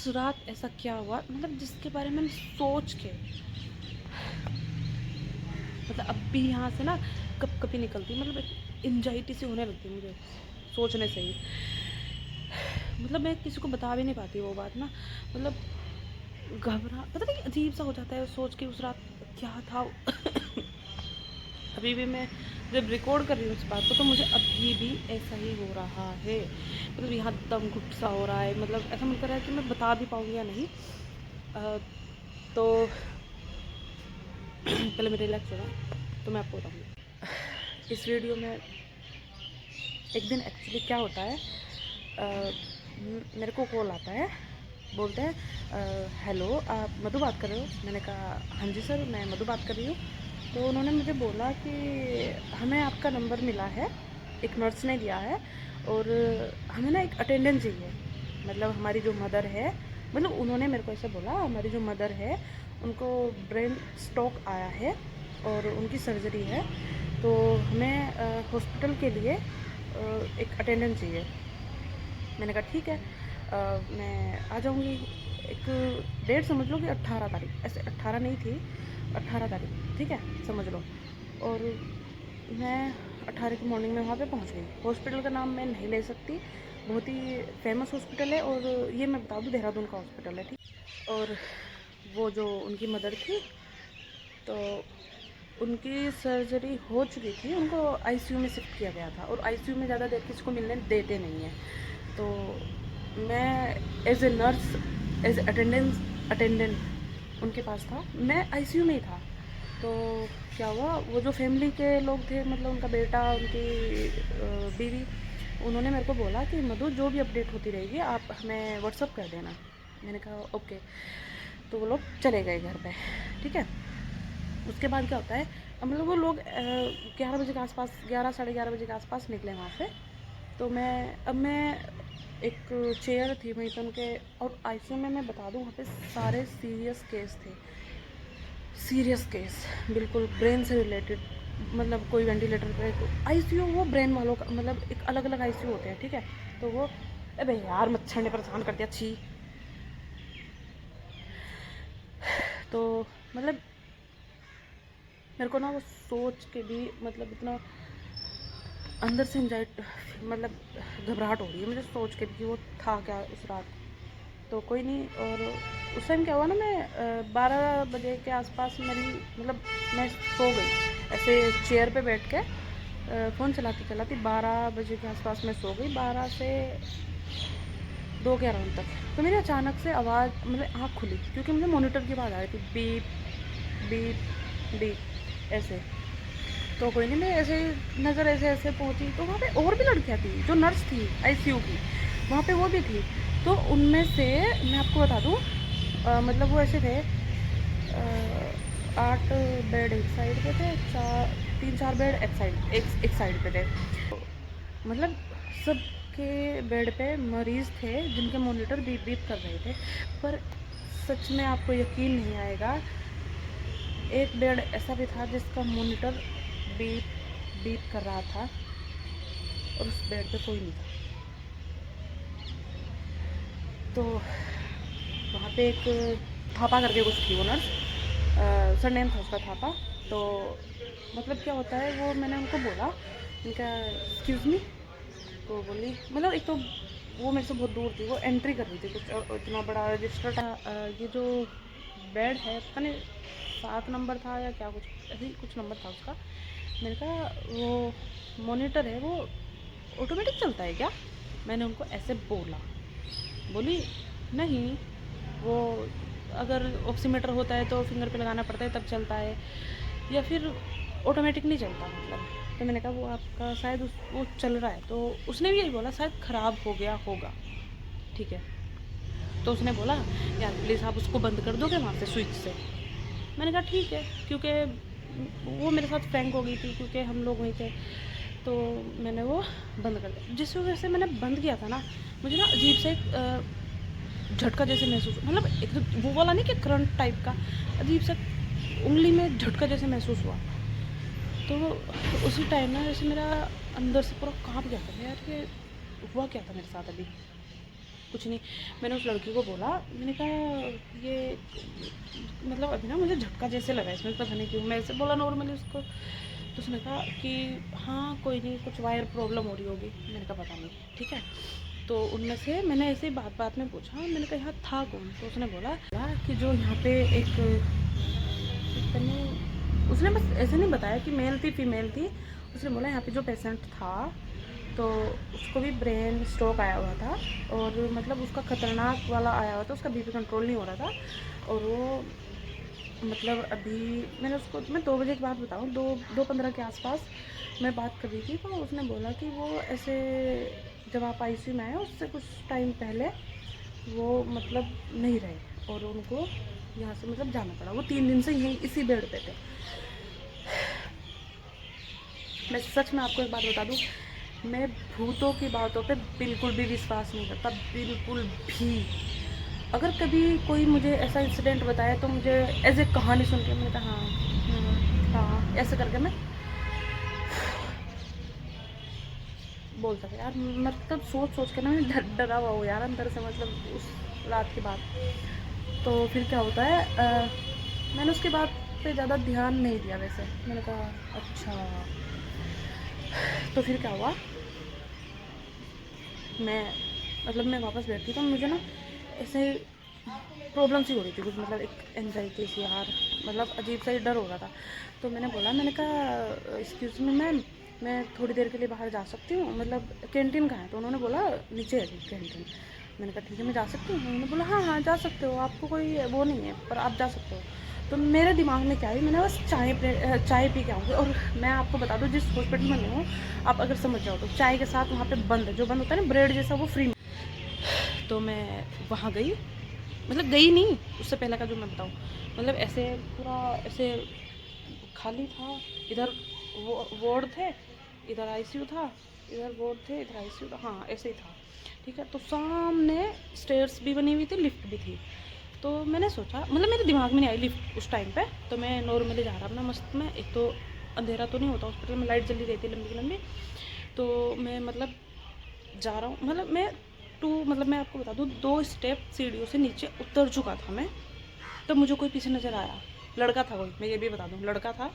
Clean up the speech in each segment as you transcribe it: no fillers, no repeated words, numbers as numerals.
रात ऐसा क्या हुआ, मतलब जिसके बारे में मैंने सोच के, मतलब अब भी यहाँ से ना कब कभी निकलती, मतलब एक एंजाइटी सी होने लगती है मुझे सोचने से ही। मतलब मैं किसी को बता भी नहीं पाती वो बात ना, मतलब घबरा, पता नहीं अजीब सा हो जाता है सोच के उस रात क्या था। अभी भी मैं जब रिकॉर्ड कर रही हूँ इस बात को, तो मुझे अभी भी ऐसा ही हो रहा है, मतलब यहाँ दम घुट सा हो रहा है, मतलब ऐसा मन कर रहा है कि मैं बता भी पाऊँगी या नहीं। तो पहले मैं रिलैक्स हो जाऊँ तो मैं आपको बताऊँगी इस वीडियो में। एक दिन एक्चुअली क्या होता है, मेरे को कॉल आता है, बोलते हैं हेलो आप मधु बात कर रहे हो। मैंने कहा हाँ जी सर मैं मधु बात कर रही हूँ। तो उन्होंने मुझे बोला कि हमें आपका नंबर मिला है, एक नर्स ने दिया है, और हमें ना एक अटेंडेंट चाहिए। मतलब हमारी जो मदर है, मतलब उन्होंने मेरे को ऐसे बोला, हमारी जो मदर है उनको ब्रेन स्ट्रोक आया है और उनकी सर्जरी है, तो हमें हॉस्पिटल के लिए एक अटेंडेंट चाहिए। मैंने कहा ठीक है, मैं आ जाऊँगी। एक डेट समझ लो कि 18 तारीख, ऐसे 18 नहीं थी, 18 तारीख ठीक है समझ लो। और मैं 18 की मॉर्निंग में वहाँ पे पहुँच गई। हॉस्पिटल का नाम मैं नहीं ले सकती, बहुत ही फेमस हॉस्पिटल है, और ये मैं बता दूँ देहरादून का हॉस्पिटल है ठीक। और वो जो उनकी मदर थी, तो उनकी सर्जरी हो चुकी थी, उनको आईसीयू में शिफ्ट किया गया था, और आईसीयू में ज़्यादा देर किसी को मिलने देते नहीं हैं। तो मैं as a nurse, as attendant उनके पास था, मैं आईसीयू में ही था। तो क्या हुआ, वो जो फैमिली के लोग थे, मतलब उनका बेटा, उनकी बीवी, उन्होंने मेरे को बोला कि मधु जो भी अपडेट होती रहेगी आप हमें व्हाट्सअप कर देना। मैंने कहा ओके। तो वो लोग चले गए घर पे, ठीक है। उसके बाद क्या होता है, अब मतलब वो लोग 11 बजे के आसपास, 11 साढ़े 11 बजे के आसपास निकले वहाँ से। तो मैं एक चेयर थी वहीं पे उनके, और आईसीयू में मैं बता दूँ वहाँ पे सारे सीरियस केस थे, सीरियस केस बिल्कुल ब्रेन से रिलेटेड। मतलब कोई वेंटिलेटर पे, आईसीयू वो ब्रेन वालों का, मतलब एक अलग अलग आईसीयू होते हैं ठीक है। तो वो, अबे यार मच्छर ने परेशान कर दिया छी। तो मतलब मेरे को ना वो सोच के भी, मतलब इतना अंदर से एंजाइटी, मतलब घबराहट हो रही है मुझे सोच के भी कि वो था क्या उस रात। तो कोई नहीं। और उस टाइम क्या हुआ ना, मैं 12 बजे के आसपास मेरी, मतलब मैं सो गई ऐसे चेयर पे बैठ के, फ़ोन चलाती चलाती 12 बजे के आसपास मैं सो गई, 12 से 2 के अराउंड तक। तो मेरी अचानक से आवाज़, मतलब आँख खुली, क्योंकि मुझे मॉनिटर की आवाज़ आ रही थी, बीप बीप बीप ऐसे। तो कोई नहीं, मैं ऐसे नज़र ऐसे ऐसे पहुंची, तो वहाँ पे और भी लड़कियाँ थी जो नर्स थी आईसीयू की, वहाँ पे वो भी थी। तो उनमें से मैं आपको बता दूँ, मतलब वो ऐसे थे, 8 बेड एक साइड पे थे, 3-4 बेड एक साइड पे थे। तो मतलब सबके बेड पे मरीज़ थे जिनके मॉनिटर बीप बीप कर रहे थे। पर सच में आपको यकीन नहीं आएगा, एक बेड ऐसा भी था जिसका मॉनिटर बीप बीप कर रहा था, और उस बेड पे कोई नहीं था। तो वहाँ पे एक थापा करके कुछ थी वो नर्स, सरनेम था उसका थापा। तो मतलब क्या होता है, वो मैंने उनको बोला, उनका एक्सक्यूज़ मी। तो बोली, मतलब एक तो वो मेरे से बहुत दूर थी, वो एंट्री कर रही थी कुछ, इतना बड़ा रजिस्टर था। ये जो बेड है पता नहीं 7 नंबर था या क्या, कुछ ऐसे ही कुछ नंबर था उसका। मैंने कहा वो मॉनिटर है वो ऑटोमेटिक चलता है क्या? मैंने उनको ऐसे बोला। बोली नहीं, वो अगर ऑक्सीमीटर होता है तो फिंगर पे लगाना पड़ता है तब चलता है, या फिर ऑटोमेटिक नहीं चलता मतलब। तो मैंने कहा वो आपका शायद वो चल रहा है। तो उसने भी यही बोला शायद ख़राब हो गया होगा, ठीक है। तो उसने बोला यार प्लीज़ आप उसको बंद कर दोगे वहाँ से स्विच से। मैंने कहा ठीक है, क्योंकि वो मेरे साथ फ्रैंक हो गई थी, क्योंकि हम लोग वहीं थे। तो मैंने वो बंद कर दिया। जिस वजह से मैंने बंद किया था ना, मुझे ना अजीब से एक झटका जैसे महसूस, मतलब एक तो वो वाला नहीं कि करंट टाइप का, अजीब सा उंगली में झटका जैसे महसूस हुआ। तो उसी टाइम ना जैसे मेरा अंदर से पूरा काँप गया था यार, ये हुआ क्या था मेरे साथ अभी। कुछ नहीं। मैंने उस लड़की को बोला, मैंने कहा ये मतलब अभी ना मुझे झटका जैसे लगा इसमें, पता नहीं क्यों। मैं ऐसे बोला नॉर्मली उसको, तो उसने कहा कि हाँ कोई नहीं, कुछ वायर प्रॉब्लम हो रही होगी। मैंने कहा पता नहीं, ठीक है। तो उनमें से मैंने ऐसे ही बात बात में पूछा, मैंने कहा यहाँ था कौन? तो उसने बोला कि जो यहाँ पे एक उसने बस ऐसे नहीं बताया कि मेल थी फीमेल थी। उसने बोला यहाँ पे जो पेशेंट था तो उसको भी ब्रेन स्ट्रोक आया हुआ था, और मतलब उसका ख़तरनाक वाला आया हुआ था, उसका बीपी कंट्रोल नहीं हो रहा था। और वो मतलब अभी मैंने उसको, मैं 2 बजे की बात बताऊँ, 2:15 के आसपास मैं बात कर रही थी। तो उसने बोला कि वो ऐसे जब आप आईसीयू में आए उससे कुछ टाइम पहले वो मतलब नहीं रहे, और उनको यहाँ से मतलब जाना पड़ा। वो 3 दिन से यहीं इसी बेड पे थे। मैं सच में आपको एक बात बता दूँ, मैं भूतों की बातों पे बिल्कुल भी विश्वास नहीं करता, बिल्कुल भी। अगर कभी कोई मुझे ऐसा इंसिडेंट बताया तो मुझे एज ए कहानी सुन के मैंने कहा हाँ ऐसे करके मैं बोल सके यार। मतलब सोच सोच के ना मैं डरा हुआ हूँ यार अंदर से, मतलब उस रात की बात। तो फिर क्या होता है, मैंने उसके बाद पे ज़्यादा ध्यान नहीं दिया वैसे। मैंने कहा अच्छा। तो फिर क्या हुआ, मैं मतलब मैं वापस बैठी तो मुझे ना ऐसे प्रॉब्लम सी हो रही थी कुछ, मतलब एक एंजाइटी सी यार, मतलब अजीब सा ही डर हो रहा था। तो मैंने बोला, मैंने कहा एक्सक्यूज़ मी मैम, मैं थोड़ी देर के लिए बाहर जा सकती हूँ, मतलब कैंटीन कहाँ है? तो उन्होंने बोला नीचे है कैंटीन। मैंने कहा ठीक है मैं जा सकती हूँ? उन्होंने बोला हाँ हाँ जा सकते हो, आपको कोई वो नहीं है पर आप जा सकते हो। तो मेरे दिमाग में क्या है, मैंने बस चाय पी के आऊँगी। और मैं आपको बता दूँ जिस हॉस्पिटल में मैं हूँ, आप अगर समझ जाओ तो चाय के साथ वहाँ पे बंद है, जो बंद होता है ना ब्रेड जैसा, वो फ्री में। तो मैं वहाँ गई, मतलब गई नहीं, उससे पहले का जो मैं बताऊँ, मतलब ऐसे पूरा ऐसे खाली था। इधर वार्ड थे, इधर आईसीयू था, इधर वार्ड थे, इधर आईसीयू था, हाँ ऐसे ही था, ठीक है। तो सामने स्टेयर्स भी बनी हुई थी, लिफ्ट भी थी। तो मैंने सोचा, मतलब मेरे दिमाग में नहीं आई लिफ्ट उस टाइम पे। तो मैं नॉर्मली जा रहा अपना मस्त में, एक तो अंधेरा तो नहीं होता हॉस्पिटल में, लाइट जली रहती है लंबी लंबी। तो मैं मतलब जा रहा हूँ, मतलब मैं मतलब मैं आपको बता दूँ 2 स्टेप सीढ़ियों से नीचे उतर चुका था मैं। तब मुझे कोई पीछे नज़र आया, लड़का था कोई, मैं ये भी बता दूँ लड़का था,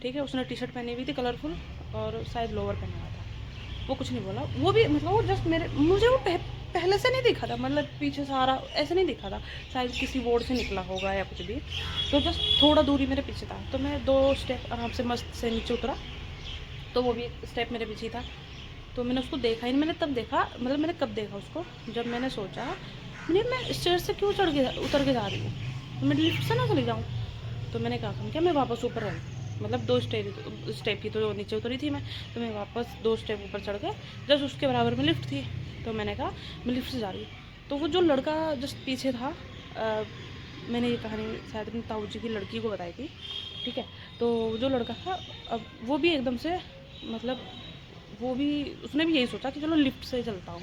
ठीक है। उसने टी शर्ट पहनी हुई थी कलरफुल, और शायद लोअर पहना हुआ था। वो कुछ नहीं बोला, वो भी मतलब वो जस्ट मेरे, मुझे वो पहले से नहीं दिखा था, मतलब पीछे से आ रहा ऐसे नहीं दिखा था, शायद किसी वार्ड से निकला होगा या कुछ भी। तो जस्ट थोड़ा दूरी मेरे पीछे था। तो मैं 2 स्टेप आराम से मस्त से नीचे उतरा, तो वो भी एक स्टेप मेरे पीछे था। तो मैंने उसको देखा ही नहीं। मैंने तब देखा, मतलब मैंने कब देखा उसको, जब मैंने सोचा मैं स्टेयर से क्यों उतर के जा रही हूँ, मैं लिफ्ट से ना चली जाऊँ। तो मैंने क्या काम किया, मैं वापस ऊपर आई, मतलब 2 स्टेप की तो नीचे उतरी थी मैं। तो मैं वापस 2 स्टेप ऊपर चढ़ के, जस्ट उसके बराबर में लिफ्ट थी। तो मैंने कहा मैं लिफ्ट से जा रही हूँ। तो वो जो लड़का जस्ट पीछे था, मैंने ये कहानी शायद अपनी ताऊ जी की लड़की को बताई थी, ठीक है। तो जो लड़का था, अब वो भी एकदम से मतलब वो भी, उसने भी यही सोचा कि चलो लिफ्ट से चलता हूँ।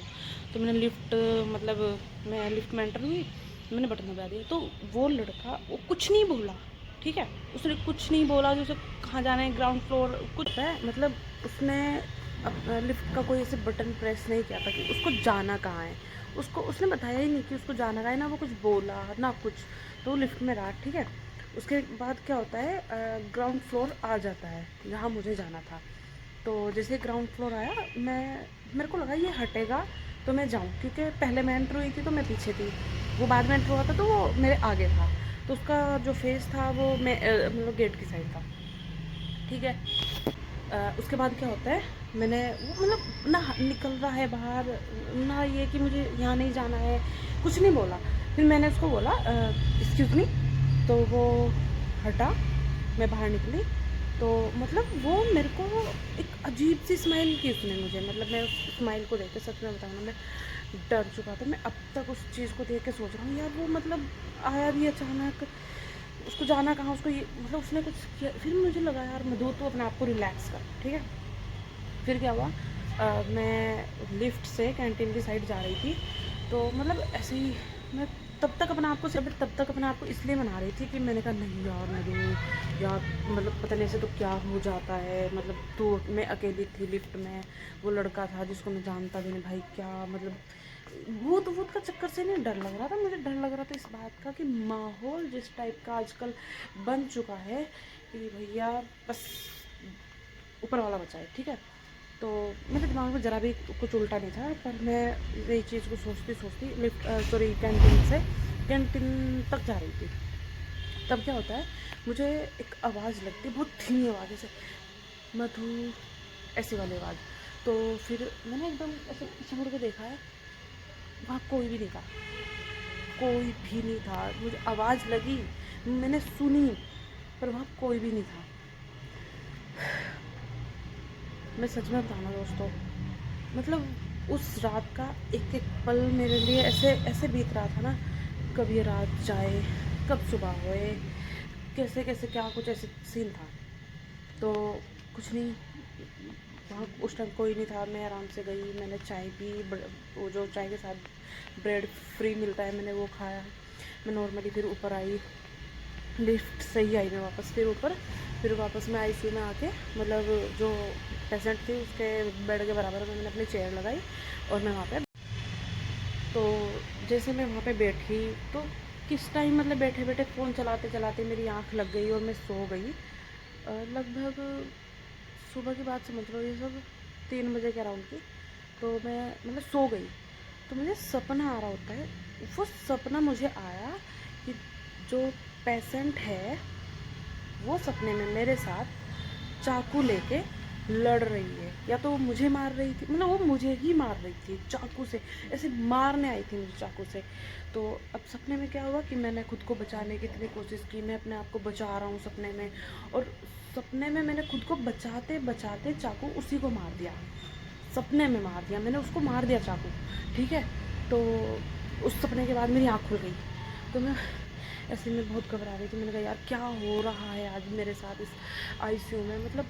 तो मैंने लिफ्ट, मतलब मैं लिफ्ट में एंटर हुई, मैंने बटन दबा दिया। तो वो लड़का वो कुछ नहीं बोला, ठीक है। उसने कुछ नहीं बोला कि उसे कहाँ जाना है, ग्राउंड फ्लोर कुछ है, मतलब उसने लिफ्ट का कोई ऐसे बटन प्रेस नहीं किया था कि उसको जाना कहाँ है। उसको उसने बताया ही नहीं कि उसको जाना कहाँ है, ना वो कुछ बोला ना कुछ। तो वो लिफ्ट में रहा, ठीक है। उसके बाद क्या होता है, ग्राउंड फ्लोर आ जाता है जहाँ मुझे जाना था। तो जैसे ग्राउंड फ्लोर आया, मेरे को लगा ये हटेगा तो मैं जाऊँ, क्योंकि पहले मैं एंटर हुई थी तो मैं पीछे थी, वो बाद में एंटर हुआ था तो वो मेरे आगे था। तो उसका जो फेस था वो मैं मतलब गेट की साइड था, ठीक है। उसके बाद क्या होता है, मैंने वो मतलब ना निकल रहा है बाहर, ना ये कि मुझे यहाँ नहीं जाना है, कुछ नहीं बोला। फिर मैंने उसको बोला एक्सक्यूज़ मी, तो वो हटा, मैं बाहर निकली। तो मतलब वो मेरे को एक अजीब सी स्माइल की उसने मुझे, मतलब मैं उस स्माइल को देख के सच में बताऊँ ना, मैं डर चुका था। मैं अब तक उस चीज़ को देख के सोच रहा हूँ यार, वो मतलब आया भी अचानक, उसको जाना कहाँ, उसको ये मतलब उसने कुछ किया। फिर मुझे लगा यार मधु तो अपने आप को रिलैक्स कर, ठीक है। फिर क्या हुआ, मैं लिफ्ट से कैंटीन की साइड जा रही थी। तो मतलब ऐसे ही मैं तब तक अपने आप को इसलिए मना रही थी कि मैंने कहा नहीं यार मधु, यार मतलब पता नहीं ऐसे तो क्या हो जाता है, मतलब तो मैं अकेली थी लिफ्ट में, वो लड़का था जिसको मैं जानता भी नहीं भाई, क्या मतलब भूत वूत का चक्कर से नहीं डर लग रहा था, मुझे डर लग रहा था इस बात का कि माहौल जिस टाइप का आजकल बन चुका है कि भैया बस ऊपर वाला बचाए, ठीक है। तो मेरे दिमाग में ज़रा भी कुछ उल्टा नहीं था, पर मैं यही चीज़ को सोचती सोचती लिफ्ट कैंटीन से कैंटीन तक जा रही थी। तब क्या होता है, मुझे एक आवाज़ लगती है, बहुत धीमी आवाज़, जैसे मधु, ऐसी वाली आवाज़। तो फिर मैंने एकदम ऐसे पीछे मुड़ के देखा है, वहाँ कोई भी नहीं था, कोई भी नहीं था। मुझे आवाज़ लगी, मैंने सुनी, पर वहाँ कोई भी नहीं था। मैं सच में बताऊँ ना दोस्तों, मतलब उस रात का एक एक पल मेरे लिए ऐसे ऐसे बीत रहा था ना, कब ये रात जाए, कब सुबह होए, कैसे कैसे क्या कुछ ऐसे सीन था। तो कुछ नहीं, वहाँ उस टाइम कोई नहीं था। मैं आराम से गई, मैंने चाय पी, वो जो चाय के साथ ब्रेड फ्री मिलता है, मैंने वो खाया। मैं नॉर्मली फिर ऊपर आई, लिफ्ट से ही आई मैं वापस फिर ऊपर। फिर वापस मैं आईसीयू में आके, मतलब जो पेशेंट थी उसके बेड के बराबर में मैंने अपनी चेयर लगाई और मैं वहाँ पे, तो जैसे मैं वहाँ पे बैठी, तो किस टाइम मतलब बैठे बैठे फ़ोन चलाते चलाते मेरी आँख लग गई और मैं सो गई। लगभग सुबह की बात समझ लो, ये सब 3 बजे के अराउंड की। तो मैं मतलब सो गई, तो मुझे सपना आ रहा होता है। वो सपना मुझे आया कि जो पेशेंट है वो सपने में मेरे साथ चाकू लेके लड़ रही है, या तो वो मुझे मार रही थी, मतलब वो मुझे ही मार रही थी चाकू से, ऐसे मारने आई थी मुझे चाकू से। तो अब सपने में क्या हुआ कि मैंने खुद को बचाने की इतनी कोशिश की, मैं अपने आप को बचा रहा हूँ सपने में, और सपने में मैंने खुद को बचाते बचाते चाकू उसी को मार दिया, सपने में मार दिया, मैंने उसको मार दिया चाकू, ठीक है। तो उस सपने के बाद मेरी आँख खुल गई, तो मैं ऐसे में बहुत घबरा रही थी। मैंने कहा यार क्या हो रहा है आज मेरे साथ इस आईसीयू में, मतलब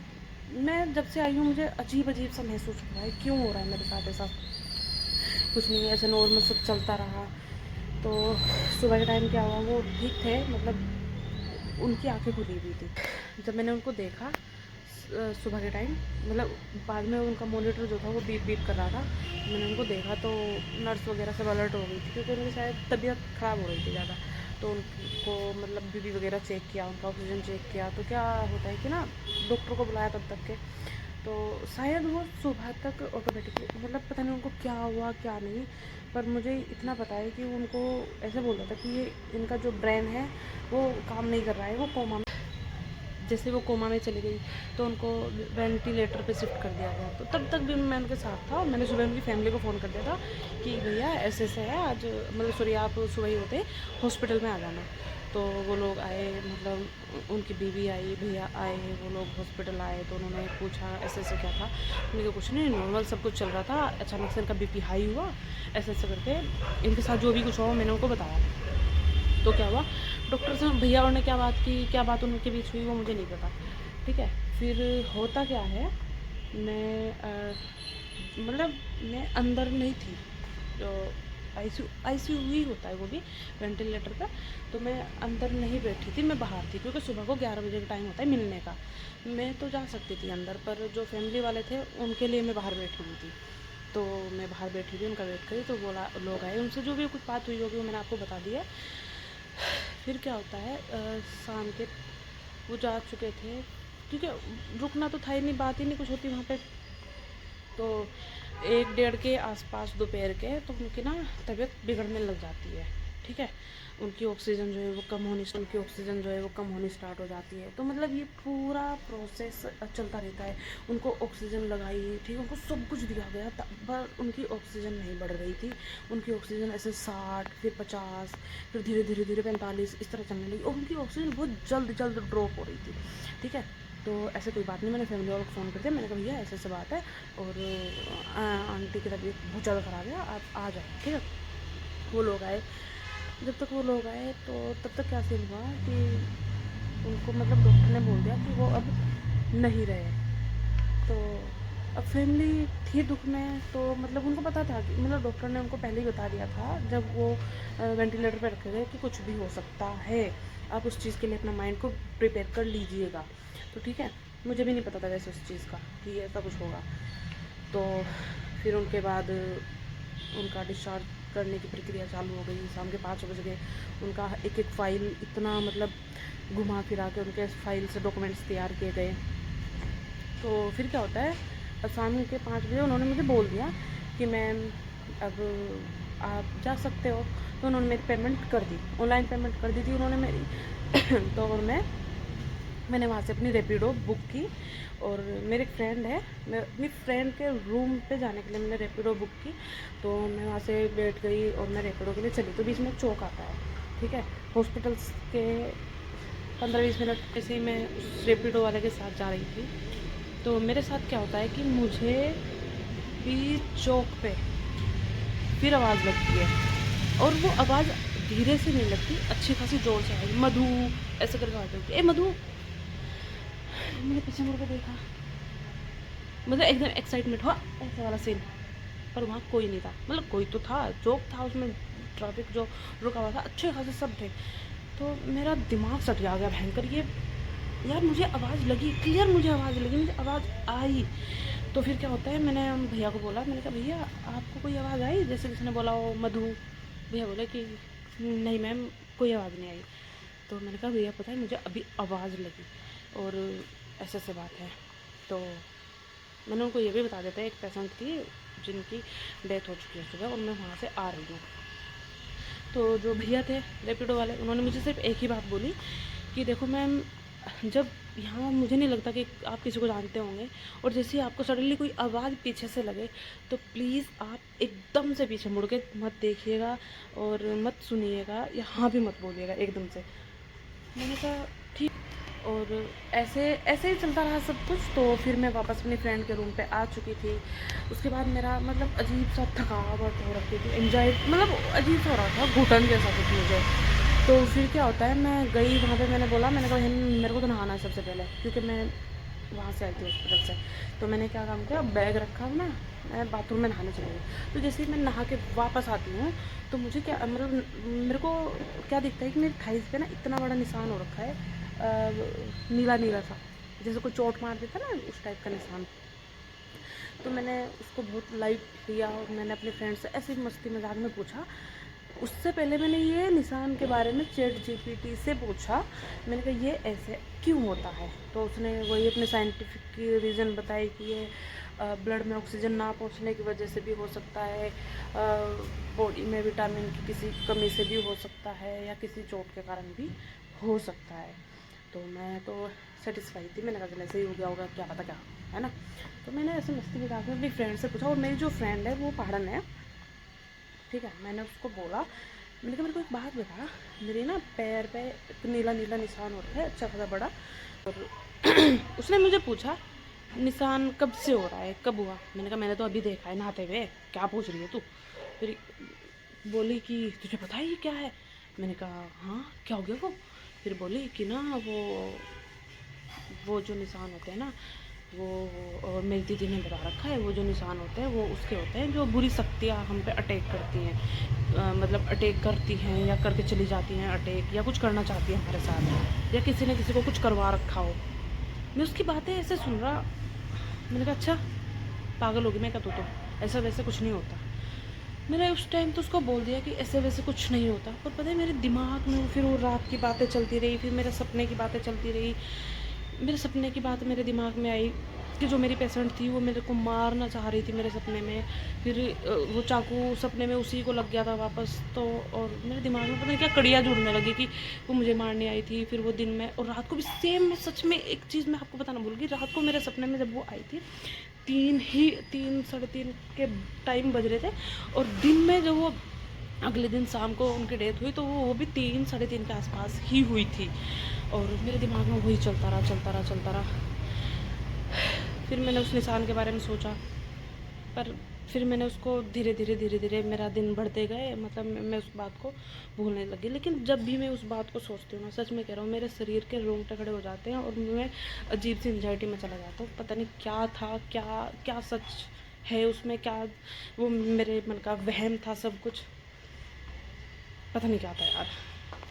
मैं जब से आई हूँ मुझे अजीब अजीब सा महसूस हो रहा है, क्यों हो रहा है मेरे साथ ऐसा। कुछ नहीं, ऐसे नॉर्मल सब चलता रहा। तो सुबह के टाइम क्या हुआ, वो ठीक थे, मतलब उनकी आंखें खुली हुई थी। जब मैंने उनको देखा सुबह के टाइम, मतलब बाद में उनका मॉनिटर जो था वो बीप बीप कर रहा था, मैंने उनको देखा तो नर्स वगैरह सब अलर्ट हो गई थी, क्योंकि उनकी शायद तबीयत ख़राब हो रही थी ज़्यादा। तो उनको मतलब बीपी वगैरह चेक किया, उनका ऑक्सीजन चेक किया। तो क्या होता है कि ना, डॉक्टर को बुलाया तब तक के, तो शायद वो सुबह तक ऑटोमेटिकली, मतलब पता नहीं उनको क्या हुआ क्या नहीं, पर मुझे इतना पता है कि उनको ऐसे बोल रहा था कि ये इनका जो ब्रेन है वो काम नहीं कर रहा है, वो कोमा में, जैसे वो कोमा में चली गई तो उनको वेंटिलेटर पे शिफ्ट कर दिया गया। तो तब तक भी मैं उनके साथ था, और मैंने सुबह उनकी फैमिली को फ़ोन कर दिया था कि भैया ऐसे ऐसे है आज, मतलब सॉरी आप सुबह ही होते हॉस्पिटल में आ जाना। तो वो लोग आए, मतलब उनकी बीवी आई, भैया आए, वो लोग हॉस्पिटल आए। तो उन्होंने पूछा ऐसे ऐसे क्या था, मैंने कहा कुछ नहीं, नॉर्मल सब कुछ चल रहा था, अचानक से इनका बीपी हाई हुआ, ऐसे ऐसे करके इनके साथ जो भी कुछ हुआ मैंने उनको बताया। तो क्या हुआ, डॉक्टर से भैया और ने क्या बात की, क्या बात उनके बीच हुई वो मुझे नहीं पता, ठीक है। फिर होता क्या है, मैं मतलब मैं अंदर नहीं थी, तो आईसीयू ही होता है वो भी, वेंटिलेटर पर। तो मैं अंदर नहीं बैठी थी, मैं बाहर थी, क्योंकि सुबह को 11 बजे का टाइम होता है मिलने का। मैं तो जा सकती थी अंदर, पर जो फैमिली वाले थे उनके लिए मैं बाहर बैठी हुई थी। तो मैं बाहर बैठी थी, उनका वेट करी, तो बोला लोग आए, उनसे जो भी कुछ बात हुई होगी वो मैंने आपको बता दिया। फिर क्या होता है, शाम के वो जा चुके थे, ठीक है, रुकना तो था ही नहीं, बात ही नहीं कुछ होती वहाँ पे। तो 1 डेढ़ के आसपास दोपहर के, तो उनकी ना तबीयत बिगड़ने लग जाती है, ठीक है। उनकी ऑक्सीजन जो है वो कम होनी स्टार्ट हो जाती है। तो मतलब ये पूरा प्रोसेस चलता रहता है। उनको ऑक्सीजन लगाई, ठीक है, उनको सब कुछ दिया गया, पर उनकी ऑक्सीजन नहीं बढ़ रही थी। उनकी ऑक्सीजन ऐसे 60, फिर 50, फिर धीरे धीरे धीरे 45, इस तरह चलने लगी, और उनकी ऑक्सीजन बहुत जल्द जल्द ड्रॉप हो रही थी, ठीक है। तो ऐसे कोई बात नहीं, मैंने फैमिली वालों को फ़ोन कर दिया, मैंने कहा भैया ऐसे ऐसे बात है, और आंटी की तबीयत बहुत ज़्यादा ख़राब है, आप आ जाए, ठीक है। वो लोग आए, जब तक वो लोग आए तो तब तक क्या सीन हुआ कि उनको मतलब डॉक्टर ने बोल दिया कि वो अब नहीं रहे। तो अब फैमिली थी दुख में, तो मतलब उनको पता था कि, मतलब डॉक्टर ने उनको पहले ही बता दिया था जब वो वेंटिलेटर पे रखे गए कि कुछ भी हो सकता है, आप उस चीज़ के लिए अपना माइंड को प्रिपेयर कर लीजिएगा। तो ठीक है, मुझे भी नहीं पता था वैसे उस चीज़ का कि ऐसा कुछ होगा। तो फिर उनके बाद उनका डिस्चार्ज करने की प्रक्रिया चालू हो गई। शाम के 5 बज गए। उनका एक एक फ़ाइल इतना मतलब घुमा फिरा के उनके फ़ाइल से डॉक्यूमेंट्स तैयार किए गए। तो फिर क्या होता है, शाम के 5 बजे उन्होंने मुझे बोल दिया कि मैम अब आप जा सकते हो। तो उन्होंने मेरी पेमेंट कर दी, ऑनलाइन पेमेंट कर दी थी उन्होंने मेरी। तो और मैंने वहाँ से अपनी रैपिडो बुक की। और मेरे एक फ्रेंड है, मैं अपनी फ्रेंड के रूम पे जाने के लिए मैंने रैपिडो बुक की। तो मैं वहाँ से बैठ गई और मैं रैपिडो के लिए चली। तो बीच में एक चौक आता है, ठीक है, हॉस्पिटल्स के 15-20 मिनट ऐसे ही मैं उस रैपिडो वाले के साथ जा रही थी। तो मेरे साथ क्या होता है कि मुझे बीच चौक पे फिर आवाज़ लगती है, और वो आवाज़ धीरे से नहीं लगती, अच्छी खासी ज़ोर से आएगी, मधु ऐसे करके आवाज़ लगती है, ए मधु। मैंने पीछे मुड़ के देखा, मतलब एकदम एक्साइटमेंट हुआ ऐसा वाला सीन। पर वहाँ कोई नहीं था, मतलब कोई तो था, चौक था, उसमें ट्रैफिक जो रुका हुआ था, अच्छे खासे सब थे। तो मेरा दिमाग सट गया भयंकर, ये यार मुझे आवाज़ लगी, क्लियर मुझे आवाज़ लगी, मुझे आवाज़ आई। तो फिर क्या होता है, मैंने भैया को बोला, मैंने कहा भैया आपको कोई आवाज़ आई, जैसे किसी ने बोला हो मधु। भैया बोले कि नहीं मैम कोई आवाज़ नहीं आई। तो मैंने कहा भैया पता है मुझे अभी आवाज़ लगी और ऐसे ऐसे बात है। तो मैंने उनको ये भी बता देता है, एक पेशेंट थी जिनकी डेथ हो चुकी है सुबह, और मैं वहाँ से आ रही हूँ। तो जो भैया थे रैपिडो वाले, उन्होंने मुझे सिर्फ एक ही बात बोली कि देखो मैम, जब यहाँ मुझे नहीं लगता कि आप किसी को जानते होंगे, और जैसे ही आपको सडनली कोई आवाज़ पीछे से लगे तो प्लीज़ आप एकदम से पीछे मुड़ के मत देखिएगा और मत सुनिएगा, यहाँ भी मत बोलिएगा एकदम से। मैंने कहा ठीक। और ऐसे ऐसे ही चलता रहा सब कुछ। तो फिर मैं वापस अपनी फ्रेंड के रूम पे आ चुकी थी। उसके बाद मेरा मतलब अजीब सा थकावट हो रखी थी, एंजाइटी, मतलब अजीब सा हो रहा था, घुटन जैसा कुछ मुझे। तो फिर क्या होता है, मैं गई वहाँ पे, मैंने बोला, मैंने कहा बहन मेरे को तो नहाना है सबसे पहले, क्योंकि मैं वहाँ से आई थी हॉस्पिटल से। तो मैंने क्या काम किया, बैग रखा ना, मैं बाथरूम में नहाने चली गई। तो जैसे ही मैं नहा के वापस आती हूँ तो मुझे क्या मतलब मेरे को क्या दिखता है कि मेरी थाइस पे ना इतना बड़ा निशान हो रखा है, नीला नीला सा, जैसे कोई चोट मार देता ना उस टाइप का निशान। तो मैंने उसको बहुत लाइट लिया और मैंने अपने फ्रेंड से ऐसे ही मस्ती मजाक में पूछा। उससे पहले मैंने ये निशान के बारे में ChatGPT से पूछा। मैंने कहा ये ऐसे क्यों होता है। तो उसने वही अपने साइंटिफिक रीज़न बताई कि ये ब्लड में ऑक्सीजन ना पहुंचने की वजह से भी हो सकता है, बॉडी में विटामिन की किसी कमी से भी हो सकता है, या किसी चोट के कारण भी हो सकता है। तो मैं तो सेटिस्फाई थी, मैंने कहा चलो ऐसे ही हो गया होगा, क्या पता क्या, है ना। तो मैंने ऐसे मस्ती में जाकर अपनी फ्रेंड से पूछा, और मेरी जो फ्रेंड है वो पहाड़न है, ठीक है। मैंने उसको बोला, मैंने कहा मेरे को एक बात बता, मेरे ना पैर पे एक नीला नीला निशान होता है अच्छा खासा बड़ा। और उसने मुझे पूछा निशान कब से हो रहा है, कब हुआ। मैंने कहा मैंने तो अभी देखा है नहाते हुए, क्या पूछ रही है तू। फिर बोली कि तुझे पता है ये क्या है। मैंने कहा हाँ क्या हो गया वो। फिर बोली कि ना वो जो निशान होते हैं ना, वो, और मेरी दीदी ने बता रखा है, वो जो निशान होते हैं वो उसके होते हैं जो बुरी शक्तियाँ हम पे अटैक करती हैं, मतलब अटैक करती हैं या करके चली जाती हैं अटैक, या कुछ करना चाहती हैं हमारे साथ, या किसी ने किसी को कुछ करवा रखा हो। मैं उसकी बातें ऐसे सुन रहा, मैंने कहा अच्छा पागल होगी मैं, क्या तो ऐसा वैसे कुछ नहीं होता। मैंने उस टाइम तो उसको बोल दिया कि ऐसे वैसे कुछ नहीं होता। पर पता है मेरे दिमाग में फिर वो रात की बातें चलती रही, फिर मेरे सपने की बातें चलती रही। मेरे सपने की बात मेरे दिमाग में आई कि जो मेरी पेशेंट थी वो मेरे को मारना चाह रही थी मेरे सपने में। फिर वो चाकू सपने में उसी को लग गया था वापस। तो और मेरे दिमाग में पता नहीं क्या कड़ियाँ जुड़ने लगी कि वो मुझे मारने आई थी। फिर वो दिन में और रात को भी सेम। मैं सच में एक चीज़ मैं आपको बताना भूल गई, रात को मेरे सपने में जब वो आई थी 3 साढ़े 3 के टाइम बज रहे थे, और दिन में जब वो अगले दिन शाम को उनकी डेथ हुई तो वो भी 3 साढ़े 3 के आसपास ही हुई थी। और मेरे दिमाग में वही चलता रहा चलता रहा चलता रहा। फिर मैंने उस निशान के बारे में सोचा, पर फिर मैंने उसको धीरे धीरे मेरा दिन बढ़ते गए, मतलब मैं उस बात को भूलने लगी। लेकिन जब भी मैं उस बात को सोचती हूँ ना, सच में कह रहा हूँ, मेरे शरीर के रोंगटे खड़े हो जाते हैं और मैं अजीब सी एंजाइटी में चला जाता हूँ। पता नहीं क्या था, क्या क्या सच है उसमें, क्या वो मेरे मन का वहम था, सब कुछ पता नहीं क्या था यार।